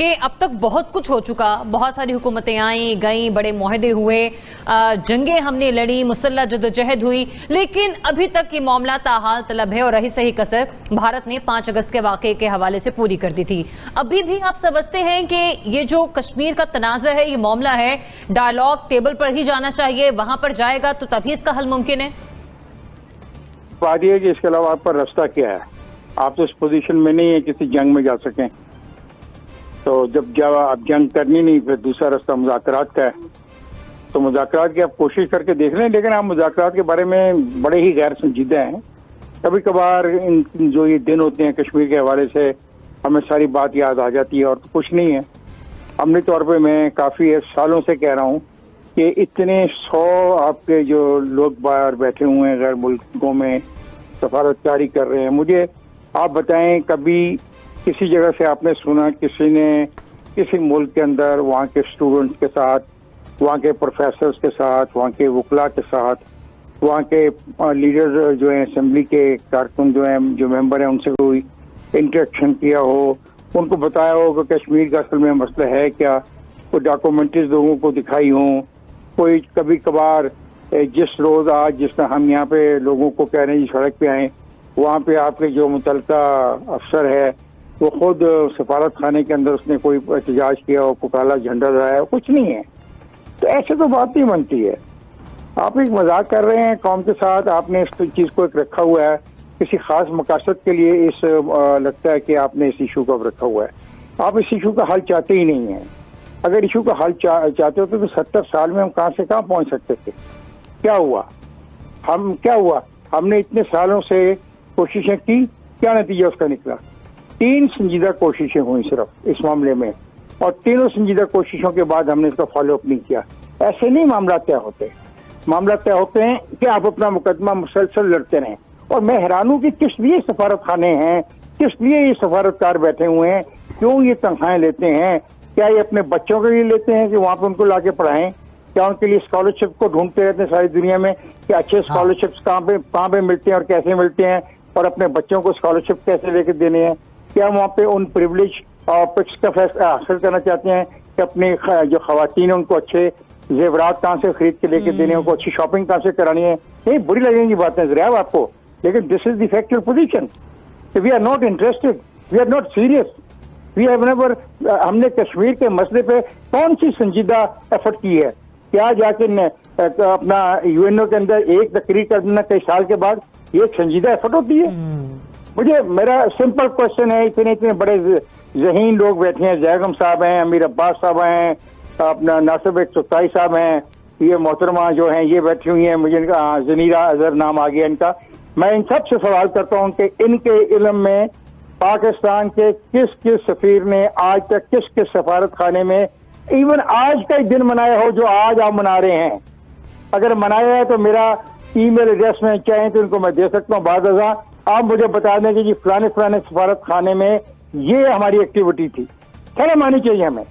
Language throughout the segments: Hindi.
कि अब तक बहुत कुछ हो चुका, बहुत सारी हुकूमतें आई गई, बड़े मुआहदे हुए, जंगें हमने लड़ी, मुसल्लह जदोजहद हुई, लेकिन अभी तक ये मामला ताहाल तलब है और रही सही कसर भारत ने 5 अगस्त के वाक़े के हवाले से पूरी कर दी थी। अभी भी आप समझते हैं कि ये जो कश्मीर का तनाज़ा है, ये मामला है, डायलॉग टेबल पर ही जाना चाहिए, वहां पर जाएगा तो तभी इसका हल मुमकिन है? बात यह है कि इसके अलावा आप पर रास्ता क्या है? आप तो इस पोजीशन में नहीं है किसी जंग में जा सकें, तो जब आप जंग करनी नहीं, फिर दूसरा रास्ता मुज़ाकरात का है। तो मुज़ाकरात की आप कोशिश करके देख लें, लेकिन आप मुज़ाकरात के बारे में बड़े ही गैर संजीदा हैं। कभी कभार इन जो ये दिन होते हैं कश्मीर के हवाले से हमें सारी बात याद आ जाती है और तो कुछ नहीं है। अमली तौर पे मैं काफ़ी सालों से कह रहा हूँ कि इतने 100 आपके जो लोग बाहर बैठे हुए हैं गैर मुल्कों में सफारतकारी कर रहे हैं, मुझे आप बताएं कभी किसी जगह से आपने सुना किसी ने किसी मुल्क के अंदर वहाँ के स्टूडेंट्स के साथ, वहाँ के प्रोफेसर्स के साथ, वहाँ के वकला के साथ, वहाँ के लीडर्स जो हैं, असेंबली के कारकुन जो हैं, जो मेंबर हैं, उनसे कोई इंटरेक्शन किया हो, उनको बताया हो कि कश्मीर का असल में मसला है क्या, कोई डॉक्यूमेंट्रीज लोगों को दिखाई हों, कोई कभी कभार जिस रोज आज जिस तरह हम यहाँ पे लोगों को कह रहे हैं सड़क पे आए, वहाँ पे आपके जो मुतल्लिका अफसर है वो खुद सफारत खाने के अंदर उसने कोई एहतजाज किया हो, कोई काला झंडा लगाया हो, कुछ नहीं है। तो ऐसे तो बात नहीं बनती है। आप एक मजाक कर रहे हैं कौम के साथ, आपने इस चीज को एक रखा हुआ है किसी खास मकासद के लिए, इस लगता है कि आपने इस इशू को रखा हुआ है। आप इस इशू का हल चाहते ही नहीं है। अगर इशू का हल चाहते होते तो 70 साल में हम कहाँ से कहाँ पहुंच सकते थे। क्या हुआ? हमने इतने सालों से कोशिशें की, क्या नतीजा उसका निकला? 3 संजीदा कोशिशें हुई सिर्फ इस मामले में, और तीनों संजीदा कोशिशों के बाद हमने इसका फॉलोअप नहीं किया। ऐसे नहीं मामला तय होते। मामला तय होते हैं कि आप अपना मुकदमा मुसलसल लड़ते रहें। और मैं हैरान हूं कि किस लिए सफारत खाने हैं, किस लिए ये सफारतकार बैठे हुए हैं, क्यों ये तनख्वाहें लेते हैं? क्या ये अपने बच्चों के लिए लेते हैं कि वहां पर उनको लाके पढ़ाएं? क्या उनके लिए स्कॉलरशिप को ढूंढते रहते हैं सारी दुनिया में कि अच्छे स्कॉलरशिप्स कहाँ पे मिलते हैं और कैसे मिलते हैं, और अपने बच्चों को स्कॉलरशिप कैसे लेके देने हैं? क्या वहाँ पे उन प्रिविलेज और पिक्स का फैसला हासिल करना चाहते हैं कि अपने जो खवातीन उनको अच्छे जेवरात कहाँ से खरीद के लेके देने, उनको अच्छी शॉपिंग कहाँ से करानी है? ये बुरी लगेंगी बातें जरा आपको, लेकिन this is the factual position. We are not interested, we are not serious, we have never. हमने कश्मीर के मसले पे कौन सी संजीदा एफर्ट की है? क्या जाके अपना यूएनओ के अंदर एक तकरीर कर देना कई साल के बाद, ये एक संजीदा एफर्ट होती है? मुझे मेरा सिंपल क्वेश्चन है, इतने बड़े ज़हीन लोग बैठे हैं, जैगम साहब हैं, अमीर अब्बास साहब हैं, अपना नासिर बेग चुगताई साहब हैं, ये मोहतरमा जो हैं ये बैठी हुई हैं, मुझे इनका जनीरा अजहर नाम आ गया इनका। मैं इन सब से सवाल करता हूँ कि इनके इल्म में पाकिस्तान के किस किस सफीर ने आज तक किस किस सफारत खाने में इवन आज का ही दिन मनाया हो जो आज आप मना रहे हैं? अगर मनाया है तो मेरा ईमेल एड्रेस में चाहें तो इनको मैं दे सकता हूँ। बाद आप मुझे बता दें कि फलाने सफारत खाने में ये हमारी एक्टिविटी थी, शर्म आनी चाहिए हमें।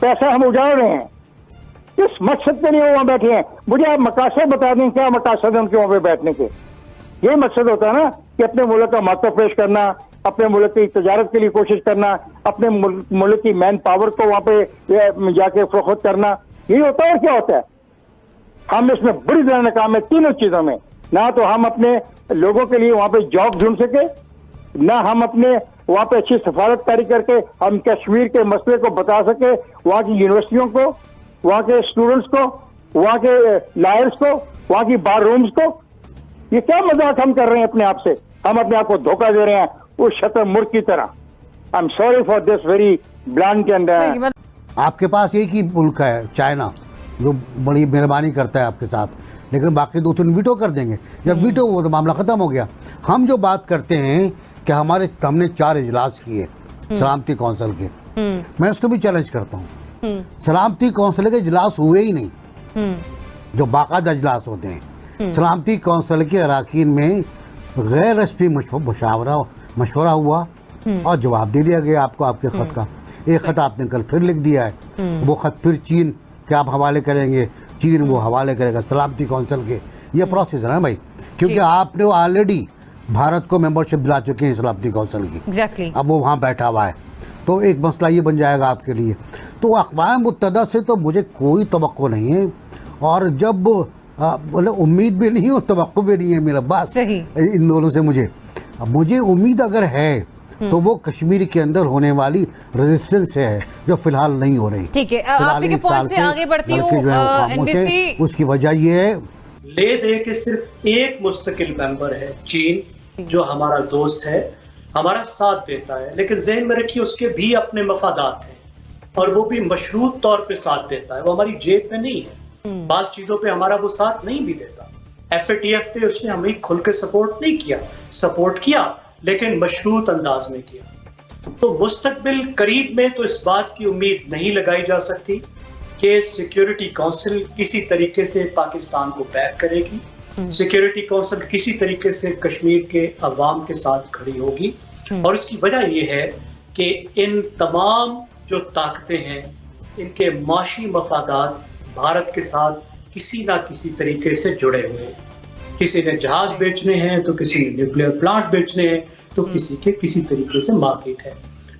पैसा हम उजाड़ रहे हैं, किस मकसद के लिए वहाँ बैठे हैं? मुझे आप मकासद बता दें, क्या मकासद है उनके वहाँ पे बैठने के? यही मकसद होता है ना कि अपने मुल्क का मौका पेश करना, अपने मुल्क की तजारत के लिए कोशिश करना, अपने मुल्क की मैन पावर को वहाँ पे जाके फरोख्त करना, यही होता है। और क्या होता है? हम इसमें बुरी तरह नाकाम है तीनों चीजों में। ना तो हम अपने लोगों के लिए वहाँ पे जॉब ढूंढ सके, ना हम अपने वहाँ पे अच्छी सफारतकारी करके हम कश्मीर के मसले को बता सके वहाँ की यूनिवर्सिटियों को, वहाँ के स्टूडेंट्स को, वहाँ के लॉयर्स को, वहाँ की बार रूम्स को। ये क्या मजाक हम कर रहे हैं अपने आप से? हम अपने आप को धोखा दे रहे हैं उस शतरमुर्ग की तरह। I am sorry for this very blunt and. आपके पास एक ही मुल्क है चाइना जो बड़ी मेहरबानी करता है आपके साथ, लेकिन बाकी 2-3 वीटो कर देंगे। जब वीटो हो तो मामला ख़त्म हो गया। हम जो बात करते हैं कि हमने 4 इजलास किए सलामती कौंसिल के, मैं उसको भी चैलेंज करता हूँ। सलामती कौंसिल के इजलास हुए ही नहीं जो बाकायदा इजलास होते हैं। सलामती कौंसिल के अरकान में गैर रस्मी मशवरा हुआ और जवाब दे दिया गया आपको आपके ख़त का। एक ख़त आपने कल फिर लिख दिया है, वो ख़त फिर चीन के आप हवाले करेंगे, चीन वो हवाले करेगा सलामती कौंसिल के। ये प्रोसेस है ना भाई, क्योंकि आपने ऑलरेडी भारत को मेंबरशिप दिला चुके हैं सलामती कौंसिल की। Exactly. अब वो वहाँ बैठा हुआ है, तो एक मसला ये बन जाएगा आपके लिए। तो अक़वाम मुत्तहिदा से तो मुझे कोई तवक्को नहीं है, और जब बोले उम्मीद भी नहीं हो, तवक्को भी नहीं है मेरा, बस इन दोनों से मुझे उम्मीद अगर है तो वो कश्मीर के अंदर होने वाली रेजिस्टेंस से है, जो फिलहाल नहीं हो रही। ठीक है, आपके के पॉइंट से आगे बढ़ती हूं। जो है वो खामोश है, उसकी वजह ये है ले दे के सिर्फ एक मुस्तकिल मेंबर है चीन, जो हमारा दोस्त है, हमारा साथ देता है, लेकिन जहन में रखिए उसके भी अपने मफादात हैं, और वो भी मशरूत तौर पे साथ देता है, वो हमारी जेब पे नहीं है। बास चीजों पे हमारा वो साथ नहीं भी देता। FATF पे उसने हमें खुल के सपोर्ट नहीं किया, सपोर्ट किया लेकिन मशरूत अंदाज में किया। तो मुस्तकबिल करीब में तो इस बात की उम्मीद नहीं लगाई जा सकती कि सिक्योरिटी काउंसिल किसी तरीके से पाकिस्तान को बैक करेगी, सिक्योरिटी काउंसिल किसी तरीके से कश्मीर के अवाम के साथ खड़ी होगी। और इसकी वजह यह है कि इन तमाम जो ताकतें हैं, इनके माशी मफादात भारत के साथ किसी ना किसी तरीके से जुड़े हुए हैं। किसी ने जहाज बेचने हैं, तो किसी ने न्यूक्लियर प्लांट बेचने हैं, तो किसी के किसी तरीके से मार्केट है।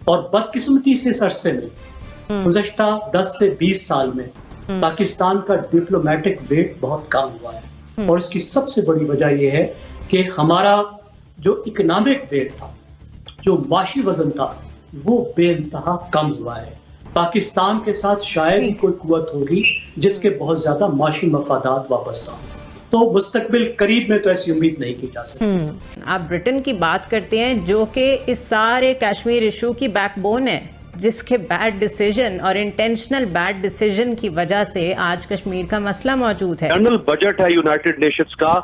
और बदकिस्मती से इस अरसे में गुज़श्ता 10 से 20 साल में पाकिस्तान का डिप्लोमेटिक वेट बहुत कम हुआ है, और इसकी सबसे बड़ी वजह यह है कि हमारा जो इकोनॉमिक वेट था, जो माशी वजन था, वो बेइंतहा कम हुआ है। पाकिस्तान के साथ शायद ही कोई कुव्वत होगी जिसके बहुत ज्यादा माशी मफादात वाबस्ता हो। तो मुस्तकबिल करीब में तो ऐसी उम्मीद नहीं की जा सकती। आप ब्रिटेन की बात करते हैं, जो कि इस सारे कश्मीर इशू की बैकबोन है, जिसके बैड डिसीजन और इंटेंशनल बैड डिसीजन की वजह से आज कश्मीर का मसला मौजूद है। जनरल बजट है यूनाइटेड नेशंस का,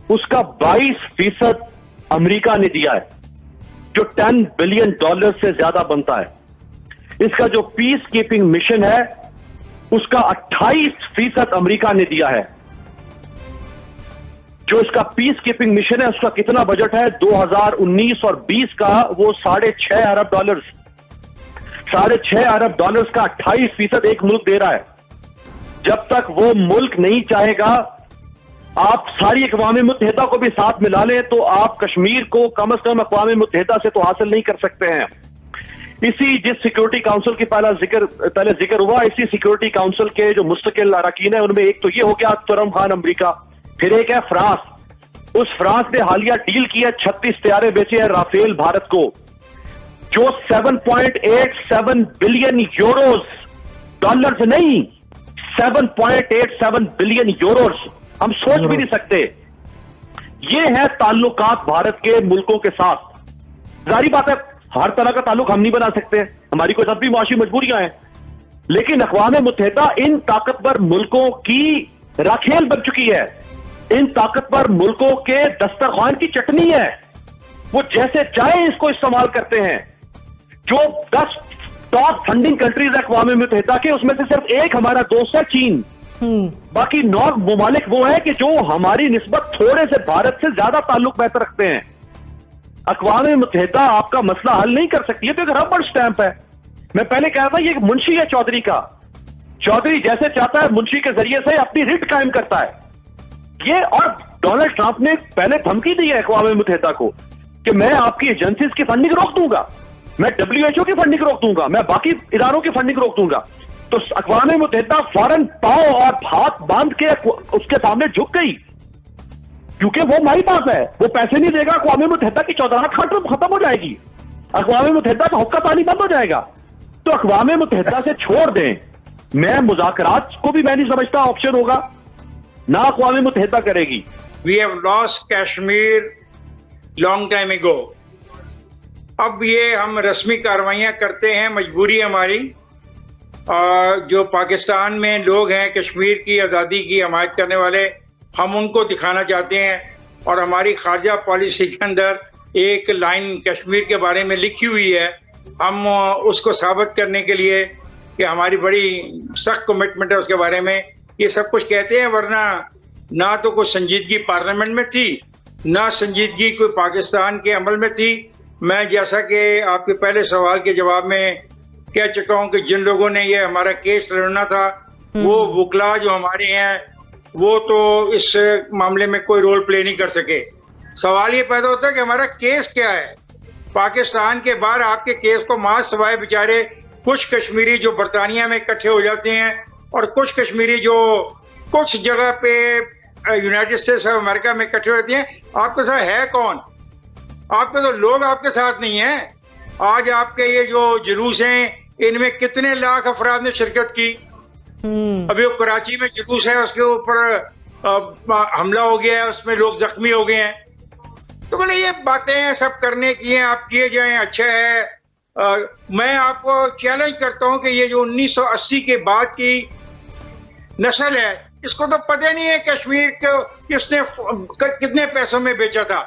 उसका 22% अमेरिका ने दिया है, जो $10 बिलियन से ज्यादा बनता है। इसका जो पीस कीपिंग मिशन है, उसका 28% अमेरिका ने दिया है। जो इसका पीस कीपिंग मिशन है, उसका कितना बजट है 2019 और 20 का, वो $6.5 अरब। $6.5 अरब का 28% एक मुल्क दे रहा है। जब तक वो मुल्क नहीं चाहेगा, आप सारी अक़वाम मुत्तहिदा को भी साथ मिला लें, तो आप कश्मीर को कम से कम अक़वाम मुत्तहिदा से तो हासिल नहीं कर सकते हैं। इसी जिस सिक्योरिटी काउंसिल की पहले जिक्र हुआ, इसी सिक्योरिटी काउंसिल के जो मुस्तकिल अरकान है, उनमें एक तो ये हो गया तुरम खान अमरीका, फिर एक है फ्रांस। उस फ्रांस ने हालिया डील की है, 36 तैयारे बेचे हैं राफेल भारत को, जो 7.87 बिलियन यूरोस, डॉलर्स नहीं, 7.87 बिलियन यूरोस, हम सोच भी नहीं सकते। ये है ताल्लुकात भारत के मुल्कों के साथ। जारी बात है, हर तरह का ताल्लुक हम नहीं बना सकते, हमारी कोई भी मुआशी मजबूरियां हैं, लेकिन अक़वाम मुत्तहिदा इन ताकतवर मुल्कों की राखेल बन चुकी है, इन ताकतवर मुल्कों के दस्तरखान की चटनी है। वो जैसे चाहे इसको इस्तेमाल करते हैं। जो 10 टॉप फंडिंग कंट्रीज है अक़वाम मुत्तहिदा के, उसमें से सिर्फ एक हमारा दोस्त है चीन। बाकी 9 ममालिक वो है कि जो हमारी निस्बत थोड़े से भारत से ज्यादा ताल्लुक बेहतर रखते हैं। अक़वाम मुत्तहिदा आपका मसला हल नहीं कर सकती है, तो एक रबड़ स्टैंप है। मैं पहले कह रहा था, ये एक मुंशी है चौधरी का, चौधरी जैसे चाहता है मुंशी के जरिए से अपनी रिट कायम करता है ये। और डोनाल्ड ट्रंप ने पहले धमकी दी है अक़वाम मुत्तहिदा को कि मैं आपकी एजेंसीज की फंडिंग रोक दूंगा, मैं WHO की फंडिंग रोक दूंगा, मैं बाकी इदारों की फंडिंग रोक दूंगा। तो अक़वाम मुत्तहिदा फौरन पांव और हाथ बांध के उसके सामने झुक गई, क्योंकि वो हमारी बात है, वो पैसे नहीं देगा, अक़वाम मुत्तहिदा की चौधराहट खत्म हो जाएगी, अक़वाम मुत्तहिदा का हुक्का पानी बंद हो जाएगा। तो अक़वाम मुत्तहिदा से छोड़ दें। मैं मुज़ाकरात को भी मैं नहीं समझता ऑप्शन होगा, ना अक़वाम मुत्तहिदा करेगी। We have lost Kashmir long time ago. अब ये हम रस्मी कार्रवाइयाँ करते हैं, मजबूरी हमारी। जो पाकिस्तान में लोग हैं कश्मीर की आज़ादी की हमायत करने वाले, हम उनको दिखाना चाहते हैं, और हमारी खारजा पॉलिसी के अंदर एक लाइन कश्मीर के बारे में लिखी हुई है। हम उसको साबित करने के लिए कि हमारी बड़ी सख्त कमिटमेंट है उसके बारे में, ये सब कुछ कहते हैं, वरना ना तो कोई संजीदगी पार्लियामेंट में थी, ना संजीदगी कोई पाकिस्तान के अमल में थी। मैं जैसा कि आपके पहले सवाल के जवाब में कह चुका हूं कि जिन लोगों ने ये हमारा केस लड़ना था, वो वकला जो हमारे हैं, वो तो इस मामले में कोई रोल प्ले नहीं कर सके। सवाल ये पैदा होता है कि हमारा केस क्या है, पाकिस्तान के बाहर आपके केस को मां सवाए बेचारे कुछ कश्मीरी जो बरतानिया में इकट्ठे हो जाते हैं और कुछ कश्मीरी जो कुछ जगह पे यूनाइटेड स्टेट्स ऑफ अमेरिका में इकट्ठे होते हैं, आपके साथ है कौन? आपके तो लोग आपके साथ नहीं है। आज आपके ये जो जुलूस हैं इनमें कितने लाख अफराद ने शिरकत की। अभी वो कराची में जुलूस है, उसके ऊपर हमला हो गया है, उसमें लोग जख्मी हो गए हैं। तो बोले ये बातें सब करने की हैं, आप किए जाएं, अच्छा है। मैं आपको चैलेंज करता हूं कि ये जो 1980 के बाद की नस्ल है, इसको तो पता नहीं है कश्मीर को किसने कितने पैसों में बेचा था।